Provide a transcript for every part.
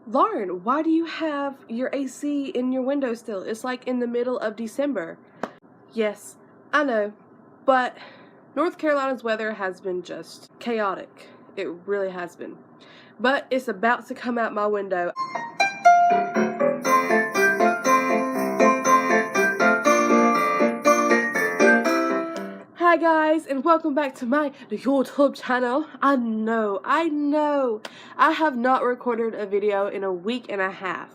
Lauren, why do you have your AC in your window still? It's like in the middle of December. Yes, I know, but North Carolina's weather has been just chaotic. It really has been. But it's about to come out my window. Hi guys, and welcome back to my YouTube channel. I know, I have not recorded a video in a week and a half.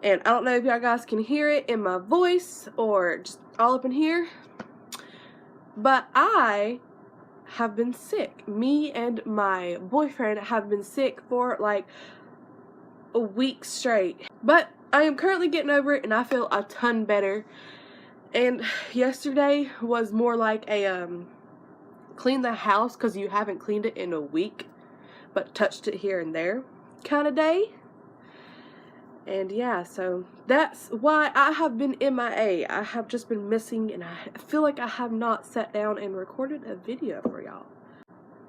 And I don't know if y'all guys can hear it in my voice or just all up in here. But I have been sick. Me and my boyfriend have been sick for like a week straight. But I am currently getting over it and I feel a ton better. And yesterday was more like a clean the house because you haven't cleaned it in a week but touched it here and there kind of day. And yeah, so that's why I have been MIA. I have just been missing and I feel like I have not sat down and recorded a video for y'all.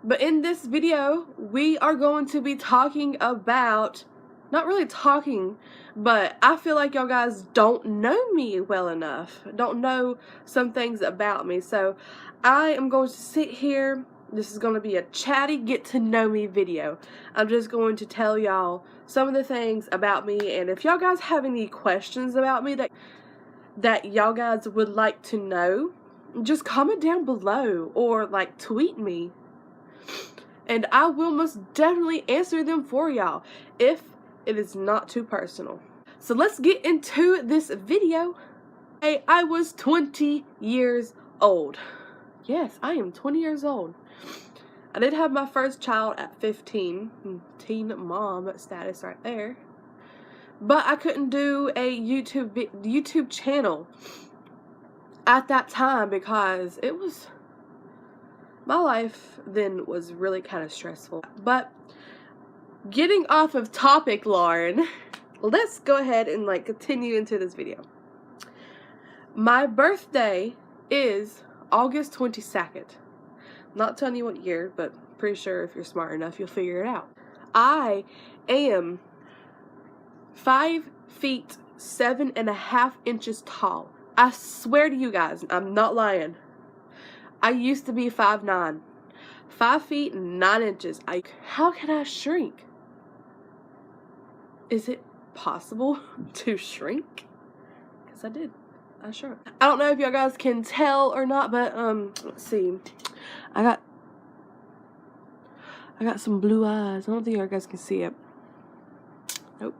But in this video, we are going to be talking about, not really talking, but I feel like y'all guys don't know me well enough. Don't know some things about me. So I am going to sit here. This is going to be a chatty get to know me video. I'm just going to tell y'all some of the things about me, and if y'all guys have any questions about me that y'all guys would like to know, just comment down below or like tweet me. And I will most definitely answer them for y'all if it is not too personal. So let's get into this video. Hey, I was 20 years old. Yes, I am 20 years old. I did have my first child at 15. Teen mom status right there. But I couldn't do a YouTube channel at that time because it was... my life then was really kind of stressful. But getting off of topic, Lauren, let's go ahead and like continue into this video. My birthday is August 22nd. Not telling you what year, but pretty sure if you're smart enough, you'll figure it out. I am 5 feet 7.5 inches tall. I swear to you guys, I'm not lying. I used to be 5'9", 5 feet 9 inches. How can I shrink? Is it possible to shrink? Because I did. I shrunk. I don't know if y'all guys can tell or not, but let's see. I got some blue eyes. I don't think y'all guys can see it. Nope.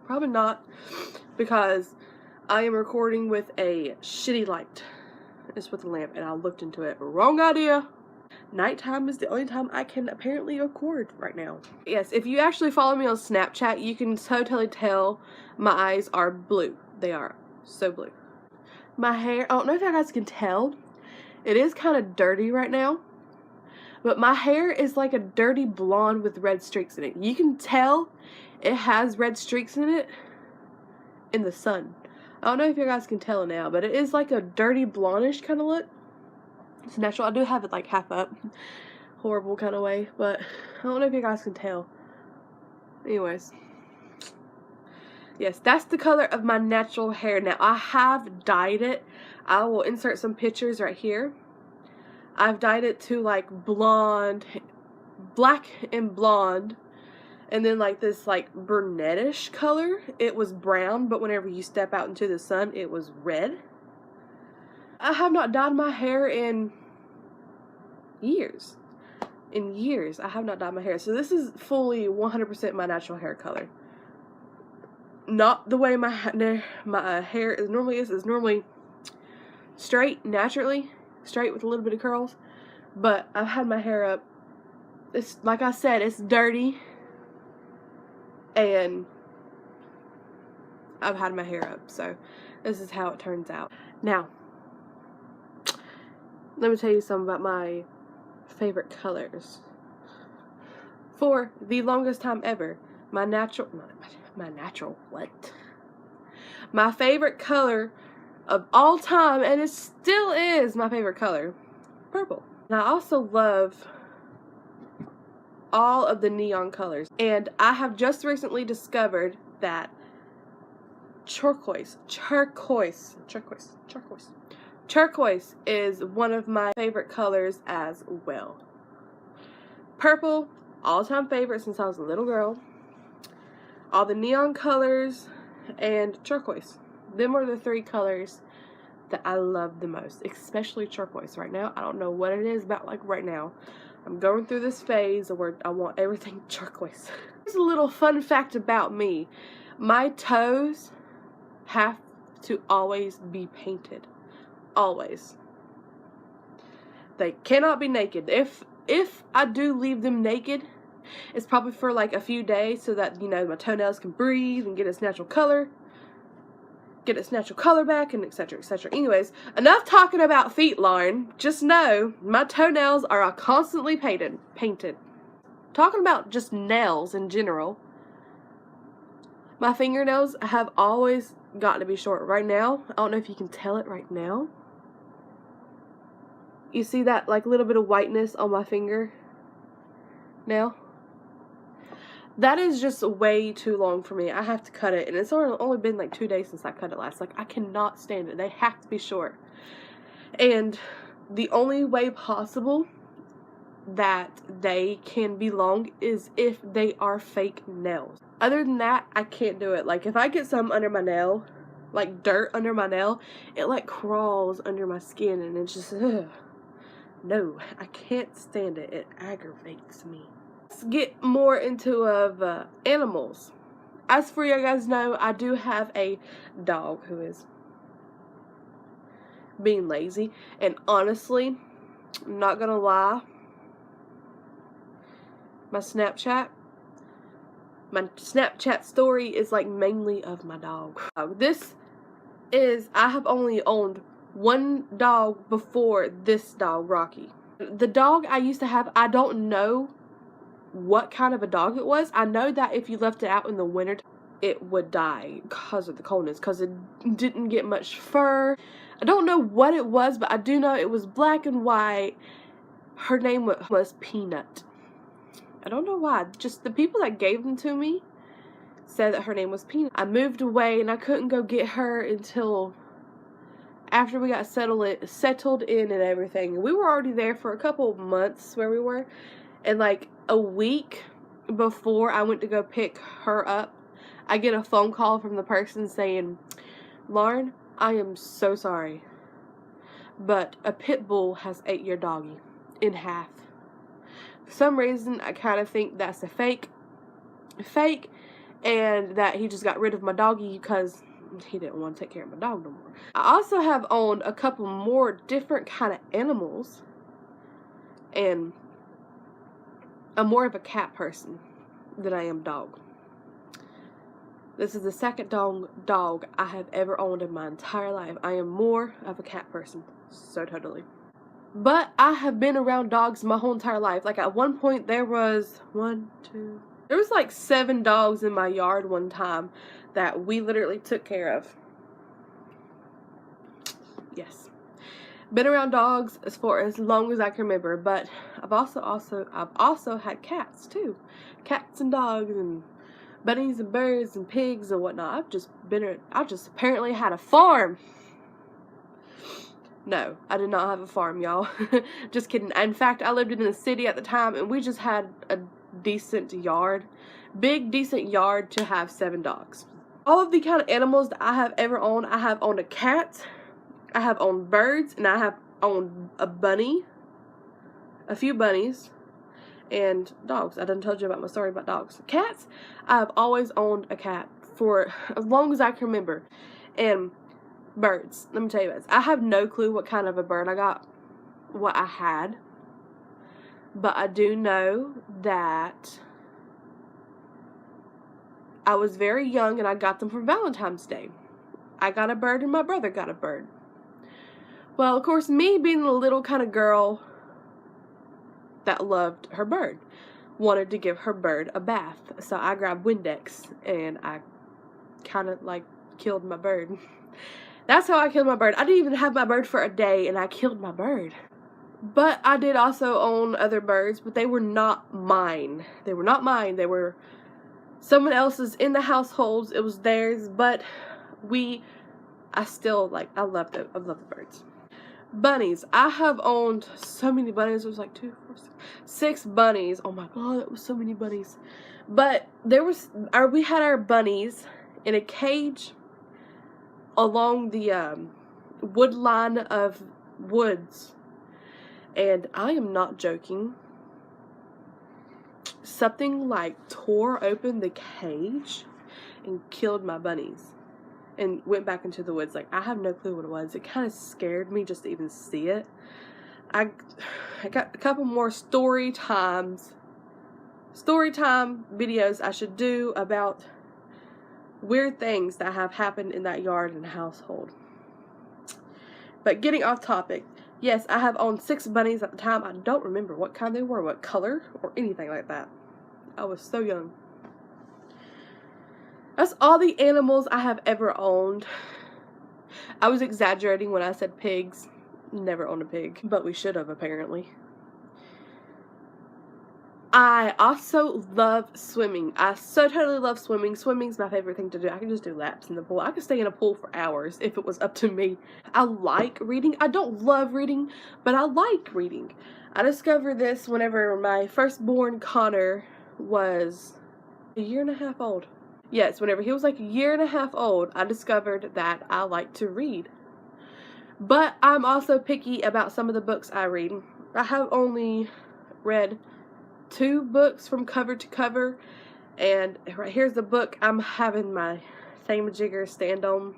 Probably not, because I am recording with a shitty light. It's with a lamp, and I looked into it. Wrong idea. Nighttime is the only time I can apparently record right now. Yes, if you actually follow me on Snapchat, you can totally tell my eyes are blue. They are so blue. My hair, I don't know if you guys can tell. It is kind of dirty right now. But my hair is like a dirty blonde with red streaks in it. You can tell it has red streaks in it in the sun. I don't know if you guys can tell now, but it is like a dirty blondish kind of look. It's natural. I do have it like half up. Horrible kind of way, but I don't know if you guys can tell. Anyways. Yes, that's the color of my natural hair. Now, I have dyed it. I will insert some pictures right here. I've dyed it to like blonde, black and blonde. And then like this like brunettish color. It was brown, but whenever you step out into the sun, it was red. I have not dyed my hair in years. In years, I have not dyed my hair. So this is fully 100% my natural hair color. Not the way my hair normally is. It's normally straight, naturally. Straight with a little bit of curls. But I've had my hair up. It's, like I said, it's dirty. And I've had my hair up, so this is how it turns out. Now, let me tell you something about my favorite colors. For the longest time ever, my favorite color of all time, and it still is my favorite color, purple. And I also love all of the neon colors. And I have just recently discovered that turquoise is one of my favorite colors as well. Purple, all-time favorite since I was a little girl. All the neon colors and turquoise. Them are the three colors that I love the most, especially turquoise right now. I don't know what it is about, like, right now. I'm going through this phase where I want everything turquoise. Here's a little fun fact about me. My toes have to always be painted. Always. They cannot be naked. If I do leave them naked, it's probably for like a few days so that, you know, my toenails can breathe and get its natural color. Get its natural color back, and etc, etc. Anyways, enough talking about feet, Lauren. Just know my toenails are constantly painted. Talking about just nails in general, my fingernails have always got to be short. Right now, I don't know if you can tell it right now. You see that like little bit of whiteness on my finger nail? That is just way too long for me. I have to cut it, and it's only been like 2 days since I cut it last. Like, I cannot stand it. They have to be short. And the only way possible that they can be long is if they are fake nails. Other than that, I can't do it. Like, if I get some under my nail, like dirt under my nail, it like crawls under my skin, and it's just, ugh. No, I can't stand it. It aggravates me. Let's get more into animals. As for you guys know, I do have a dog who is being lazy, and honestly, I'm not gonna lie, my Snapchat story is like mainly of my dog. I have only owned one dog before this dog, Rocky. The dog I used to have, I don't know what kind of a dog it was. I know that if you left it out in the winter, it would die because of the coldness, because it didn't get much fur. I don't know what it was, but I do know it was black and white. Her name was Peanut. I don't know why. Just the people that gave them to me said that her name was Peanut. I moved away and I couldn't go get her until after we got settled in and everything. We were already there for a couple of months where we were. And like a week before I went to go pick her up, I get a phone call from the person saying, "Lauren, I am so sorry, but a pit bull has ate your doggy in half." For some reason, I kind of think that's a fake, and that he just got rid of my doggy because he didn't want to take care of my dog no more. I also have owned a couple more different kind of animals, and I'm more of a cat person than I am dog. This is the second dog I have ever owned in my entire life. I am more of a cat person. So totally. But I have been around dogs my whole entire life. Like at one point there was there was like 7 dogs in my yard one time that we literally took care of. Yes. Been around dogs for as long as I can remember, but I've also had cats too. Cats and dogs and bunnies and birds and pigs and whatnot. I just apparently had a farm. No, I did not have a farm, y'all. Just kidding. In fact, I lived in the city at the time, and we just had a decent yard. Big, decent yard to have 7 dogs. All of the kind of animals that I have ever owned, I have owned a cat, I have owned birds, and I have owned a bunny, a few bunnies, and dogs. I done told you about my story about dogs. Cats, I've always owned a cat for as long as I can remember. And birds, let me tell you this. I have no clue what kind of a bird I got, what I had. But I do know that I was very young and I got them for Valentine's Day. I got a bird and my brother got a bird. Well, of course, me being the little kind of girl that loved her bird, wanted to give her bird a bath. So I grabbed Windex and I kind of like killed my bird. That's how I killed my bird. I didn't even have my bird for a day and I killed my bird. But I did also own other birds, but they were not mine. They were not mine. They were someone else's in the households. It was theirs, but I still I love the birds. Bunnies. I have owned so many bunnies. It was like 2, 4, 6 bunnies. Oh my god, that was so many bunnies. But we had our bunnies in a cage along the wood line of woods. And I am not joking. Something like tore open the cage and killed my bunnies and went back into the woods. Like, I have no clue what it was. It kind of scared me just to even see it. I got a couple more story time videos I should do about weird things that have happened in that yard and household. But getting off topic, yes, I have owned 6 bunnies at the time. I don't remember what kind they were, what color, or anything like that. I was so young. That's all the animals I have ever owned. I was exaggerating when I said pigs. Never owned a pig, but we should have, apparently. I also love swimming. I so totally love swimming. Swimming's my favorite thing to do. I can just do laps in the pool. I could stay in a pool for hours if it was up to me. I like reading. I don't love reading, but I like reading. I discovered this whenever my firstborn Connor was a year and a half old. Yes, whenever he was like a year and a half old, I discovered that I like to read. But I'm also picky about some of the books I read. I have only read 2 books from cover to cover, and right here's the book I'm having my thingamajigger stand on.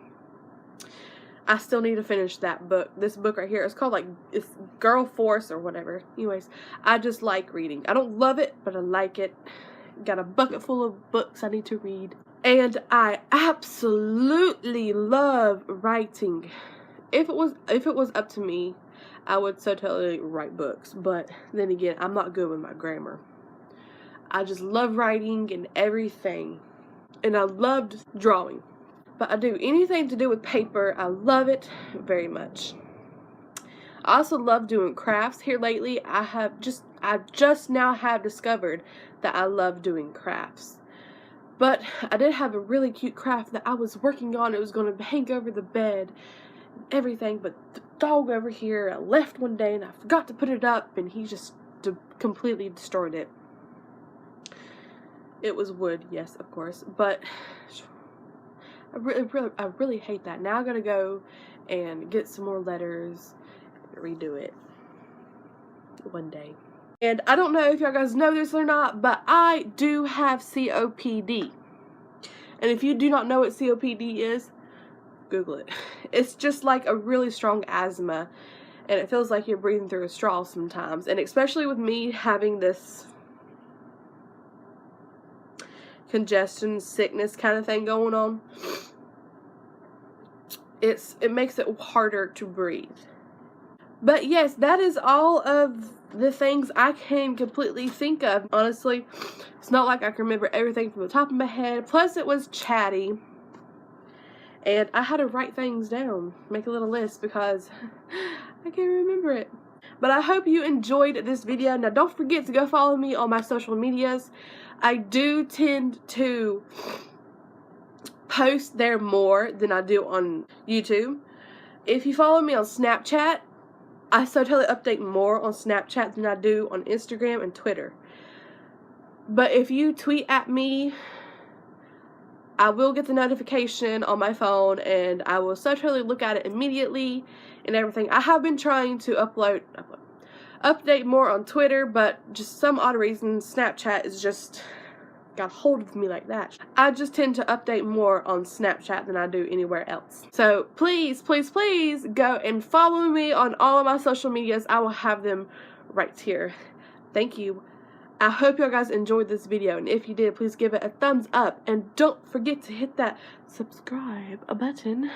I still need to finish that book. This book right here, it's called it's Girl Force or whatever. Anyways, I just like reading. I don't love it, but I like it. Got a bucket full of books I need to read. And I absolutely love writing. If it was up to me, I would so totally write books, but then again, I'm not good with my grammar. I just love writing and everything, and I loved drawing. But I do anything to do with paper. I love it very much. I also love doing crafts. Here lately, I just now have discovered that I love doing crafts. But I did have a really cute craft that I was working on. It was going to hang over the bed and everything, but the dog over here, I left one day and I forgot to put it up, and he just completely destroyed it. It was wood, yes, of course, but I really hate that. Now I gotta go and get some more letters and redo it one day. And I don't know if y'all guys know this or not, but I do have COPD. And if you do not know what COPD is, Google it. It's just like a really strong asthma, and it feels like you're breathing through a straw sometimes. And especially with me having this congestion, sickness kind of thing going on, it makes it harder to breathe. But yes, that is all of the things I can completely think of. Honestly, it's not like I can remember everything from the top of my head. Plus, it was chatty, and I had to write things down, make a little list, because I can't remember it. But I hope you enjoyed this video. Now, don't forget to go follow me on my social medias. I do tend to post there more than I do on YouTube. If you follow me on Snapchat, I so totally update more on Snapchat than I do on Instagram and Twitter. But if you tweet at me, I will get the notification on my phone, and I will so totally look at it immediately and everything. I have been trying to update more on Twitter, but just some odd reason Snapchat is just got hold of me like that. I just tend to update more on Snapchat than I do anywhere else. So please, please, please go and follow me on all of my social medias. I will have them right here. Thank you. I hope y'all guys enjoyed this video, and if you did, please give it a thumbs up, and don't forget to hit that subscribe button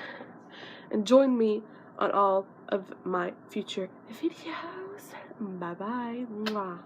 and join me on all of my future videos. Bye bye. Mwah.